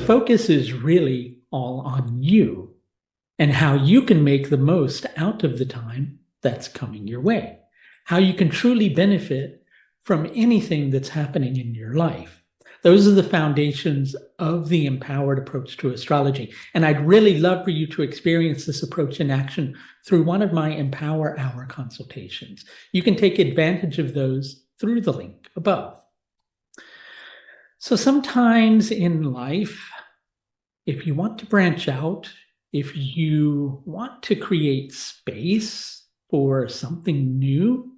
focus is really all on you and how you can make the most out of the time that's coming your way, how you can truly benefit from anything that's happening in your life. Those are the foundations of the empowered approach to astrology. And I'd really love for you to experience this approach in action through one of my Empower Hour consultations. You can take advantage of those through the link above. So sometimes in life, if you want to branch out, if you want to create space for something new,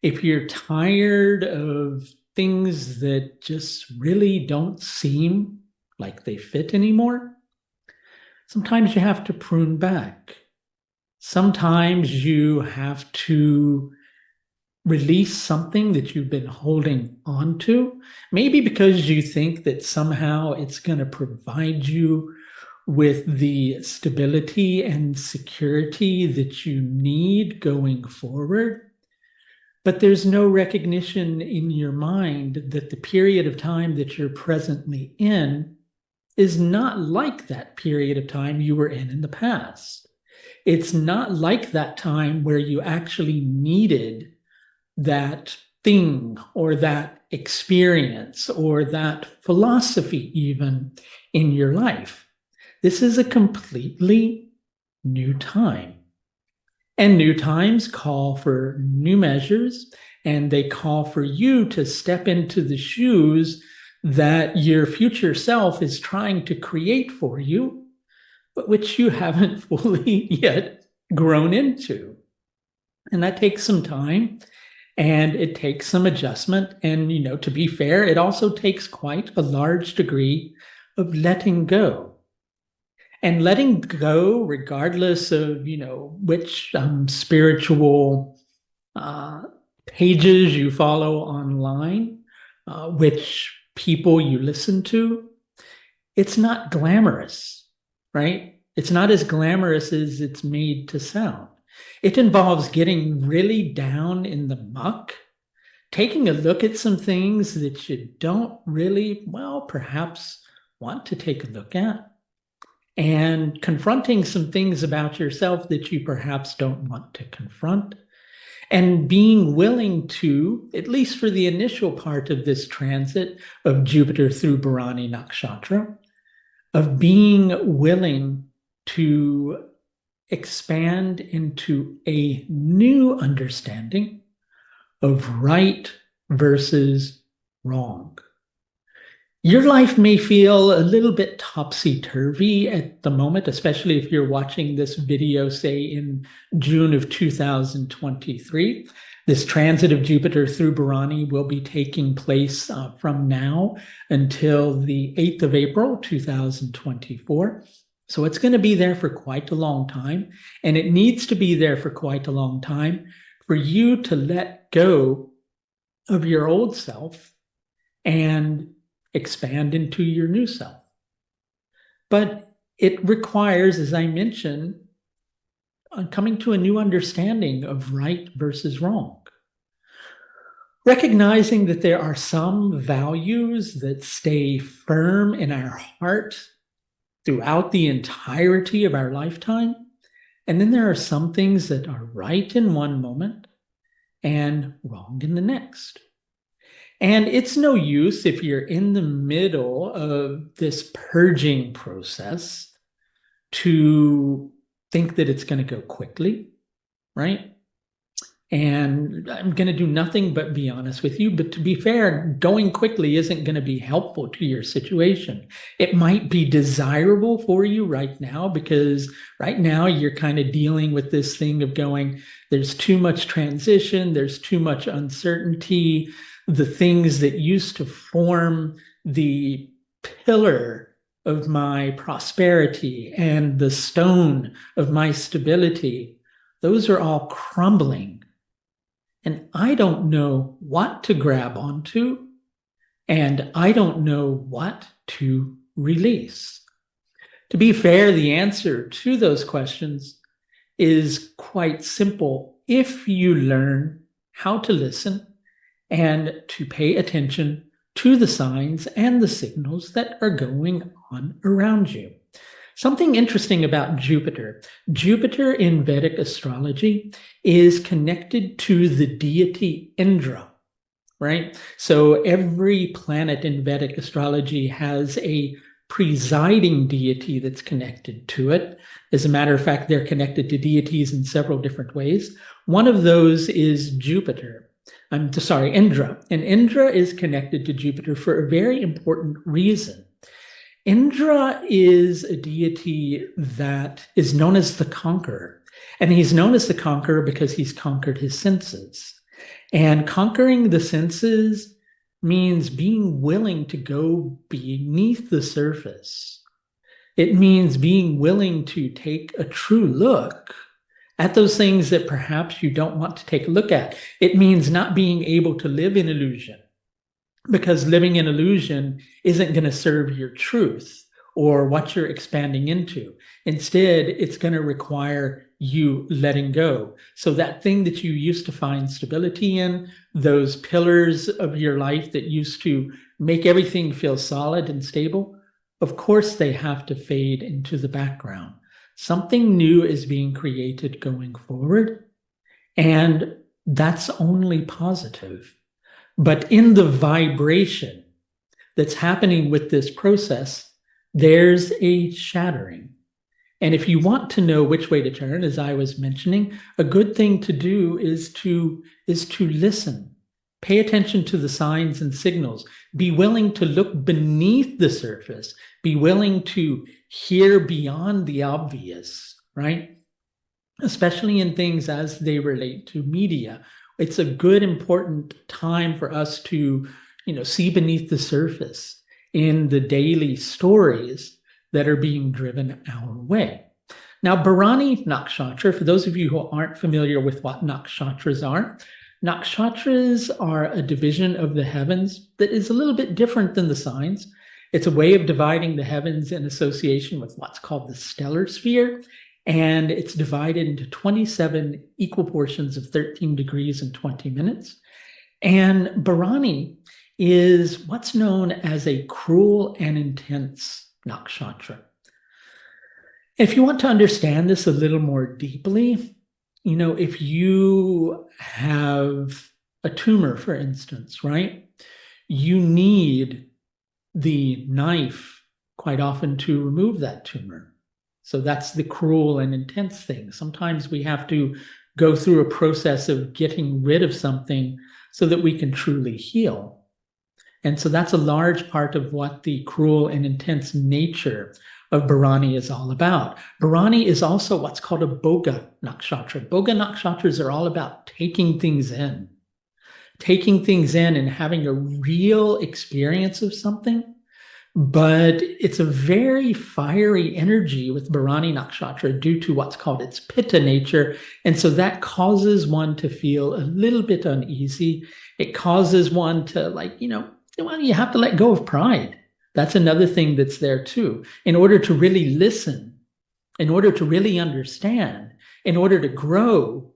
if you're tired of things that just really don't seem like they fit anymore, sometimes you have to prune back. Sometimes you have to release something that you've been holding on to, maybe because you think that somehow it's going to provide you with the stability and security that you need going forward. But there's no recognition in your mind that the period of time that you're presently in is not like that period of time you were in the past. It's not like that time where you actually needed that thing or that experience or that philosophy even in your life. This is a completely new time. And new times call for new measures, and they call for you to step into the shoes that your future self is trying to create for you, but which you haven't fully yet grown into. And that takes some time, and it takes some adjustment. And, to be fair, it also takes quite a large degree of letting go. And letting go, regardless of, which spiritual pages you follow online, which people you listen to, it's not glamorous, right? It's not as glamorous as it's made to sound. It involves getting really down in the muck, taking a look at some things that you don't really, perhaps want to take a look at, and confronting some things about yourself that you perhaps don't want to confront, and being willing to, at least for the initial part of this transit of Jupiter through Bharani Nakshatra, of being willing to expand into a new understanding of right versus wrong. Your life may feel a little bit topsy-turvy at the moment, especially if you're watching this video, say, in June of 2023. This transit of Jupiter through Bharani will be taking place from now until the 8th of April, 2024. So it's going to be there for quite a long time, and it needs to be there for quite a long time for you to let go of your old self and expand into your new self. But it requires, as I mentioned, coming to a new understanding of right versus wrong. Recognizing that there are some values that stay firm in our heart throughout the entirety of our lifetime. And then there are some things that are right in one moment and wrong in the next. And it's no use if you're in the middle of this purging process to think that it's going to go quickly, right? And I'm going to do nothing but be honest with you. But to be fair, going quickly isn't going to be helpful to your situation. It might be desirable for you right now because right now you're kind of dealing with this thing of going, there's too much transition, there's too much uncertainty. The things that used to form the pillar of my prosperity and the stone of my stability, those are all crumbling. And I don't know what to grab onto, and I don't know what to release. To be fair, the answer to those questions is quite simple if you learn how to listen and to pay attention to the signs and the signals that are going on around you. Something interesting about Jupiter. Jupiter in Vedic astrology is connected to the deity Indra, right? So every planet in Vedic astrology has a presiding deity that's connected to it. As a matter of fact, they're connected to deities in several different ways. One of those is Jupiter. I'm sorry, Indra. And Indra is connected to Jupiter for a very important reason. Indra is a deity that is known as the conqueror. And he's known as the conqueror because he's conquered his senses. And conquering the senses means being willing to go beneath the surface. It means being willing to take a true look at those things that perhaps you don't want to take a look at. It means not being able to live in illusion, because living in illusion isn't going to serve your truth or what you're expanding into. Instead, it's going to require you letting go. So that thing that you used to find stability in, those pillars of your life that used to make everything feel solid and stable, of course they have to fade into the background. Something new is being created going forward, and that's only positive. But in the vibration that's happening with this process, there's a shattering. And if you want to know which way to turn, as I was mentioning, a good thing to do is to listen. Pay attention to the signs and signals. Be willing to look beneath the surface. Be willing to hear beyond the obvious, right? Especially in things as they relate to media. It's a good, important time for us to, see beneath the surface in the daily stories that are being driven our way. Now, Bharani Nakshatra, for those of you who aren't familiar with what Nakshatras are a division of the heavens that is a little bit different than the signs. It's a way of dividing the heavens in association with what's called the stellar sphere. And it's divided into 27 equal portions of 13 degrees and 20 minutes. And Bharani is what's known as a cruel and intense nakshatra. If you want to understand this a little more deeply, if you have a tumor, for instance, right, you need the knife quite often to remove that tumor. So that's the cruel and intense thing. Sometimes we have to go through a process of getting rid of something so that we can truly heal. And so that's a large part of what the cruel and intense nature of Bharani is all about. Bharani is also what's called a Bhoga Nakshatra. Bhoga Nakshatras are all about taking things in and having a real experience of something. But it's a very fiery energy with Bharani Nakshatra due to what's called its Pitta nature. And so that causes one to feel a little bit uneasy. It causes one to you have to let go of pride. That's another thing that's there too. In order to really listen, in order to really understand, in order to grow,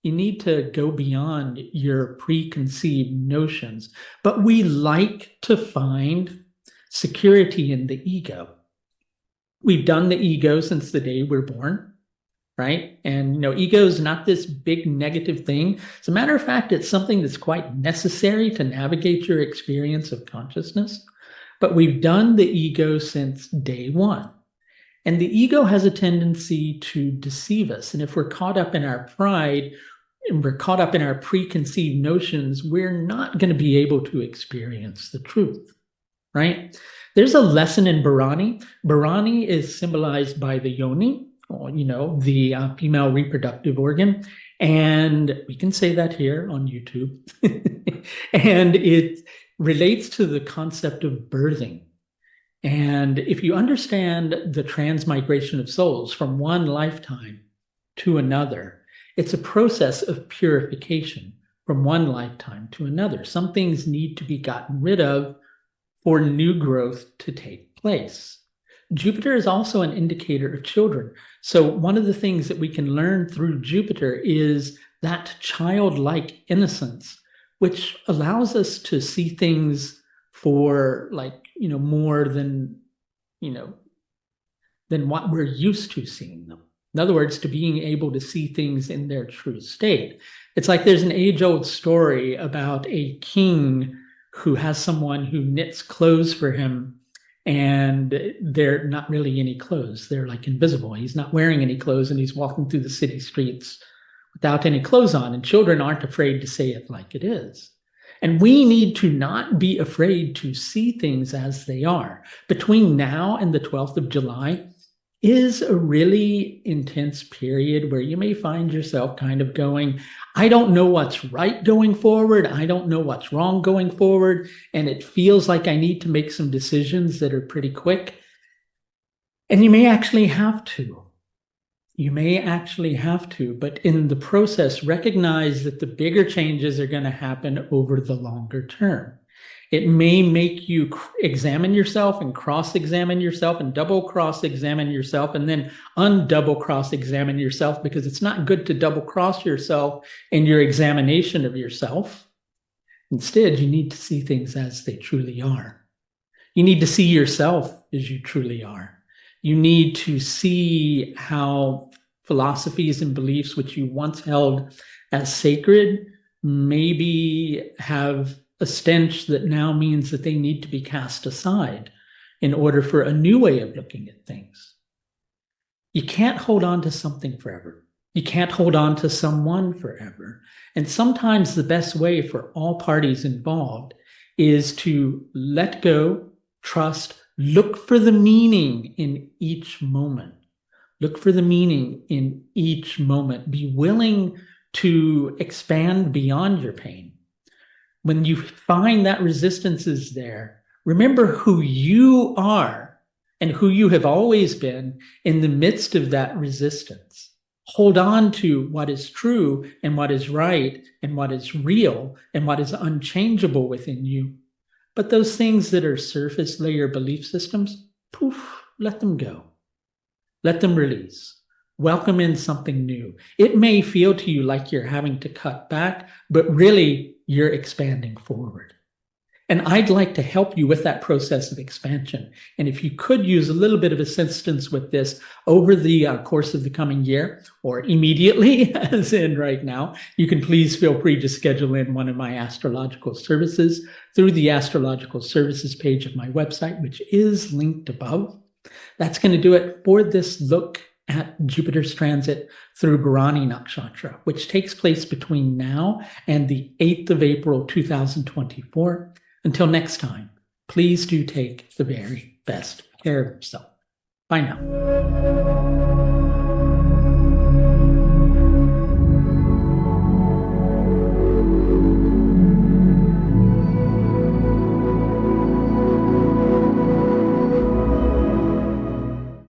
you need to go beyond your preconceived notions. But we like to find security in the ego. We've done the ego since the day we're born, right? And ego is not this big negative thing. As a matter of fact, it's something that's quite necessary to navigate your experience of consciousness. But we've done the ego since day one. And the ego has a tendency to deceive us. And if we're caught up in our pride and we're caught up in our preconceived notions, we're not going to be able to experience the truth, right? There's a lesson in Bharani. Bharani is symbolized by the yoni, or, the female reproductive organ. And we can say that here on YouTube. And it relates to the concept of birthing. And if you understand the transmigration of souls from one lifetime to another, it's a process of purification from one lifetime to another. Some things need to be gotten rid of for new growth to take place. Jupiter is also an indicator of children. So one of the things that we can learn through Jupiter is that childlike innocence, which allows us to see things for like, more than, than what we're used to seeing them. In other words, to being able to see things in their true state. It's like there's an age-old story about a king who has someone who knits clothes for him, and they're not really any clothes. They're like invisible. He's not wearing any clothes, and he's walking through the city streets without any clothes on, and children aren't afraid to say it like it is. And we need to not be afraid to see things as they are. Between now and the 12th of July is a really intense period where you may find yourself kind of going, I don't know what's right going forward. I don't know what's wrong going forward. And it feels like I need to make some decisions that are pretty quick. And you may actually have to. You may actually have to, but in the process, recognize that the bigger changes are going to happen over the longer term. It may make you examine yourself and cross-examine yourself and double cross-examine yourself and then undouble cross-examine yourself, because it's not good to double cross yourself in your examination of yourself. Instead, you need to see things as they truly are. You need to see yourself as you truly are. You need to see how philosophies and beliefs which you once held as sacred maybe have a stench that now means that they need to be cast aside in order for a new way of looking at things. You can't hold on to something forever. You can't hold on to someone forever. And sometimes the best way for all parties involved is to let go, trust, look for the meaning in each moment. Look for the meaning in each moment. Be willing to expand beyond your pain. When you find that resistance is there, remember who you are and who you have always been in the midst of that resistance. Hold on to what is true and what is right and what is real and what is unchangeable within you. But those things that are surface layer belief systems, poof, let them go. Let them release. Welcome in something new. It may feel to you like you're having to cut back, but really you're expanding forward. And I'd like to help you with that process of expansion. And if you could use a little bit of assistance with this over the course of the coming year, or immediately, as in right now, you can please feel free to schedule in one of my astrological services through the astrological services page of my website, which is linked above. That's going to do it for this look at Jupiter's transit through Bharani Nakshatra, which takes place between now and the 8th of April, 2024. Until next time, please do take the very best care of yourself. Bye now.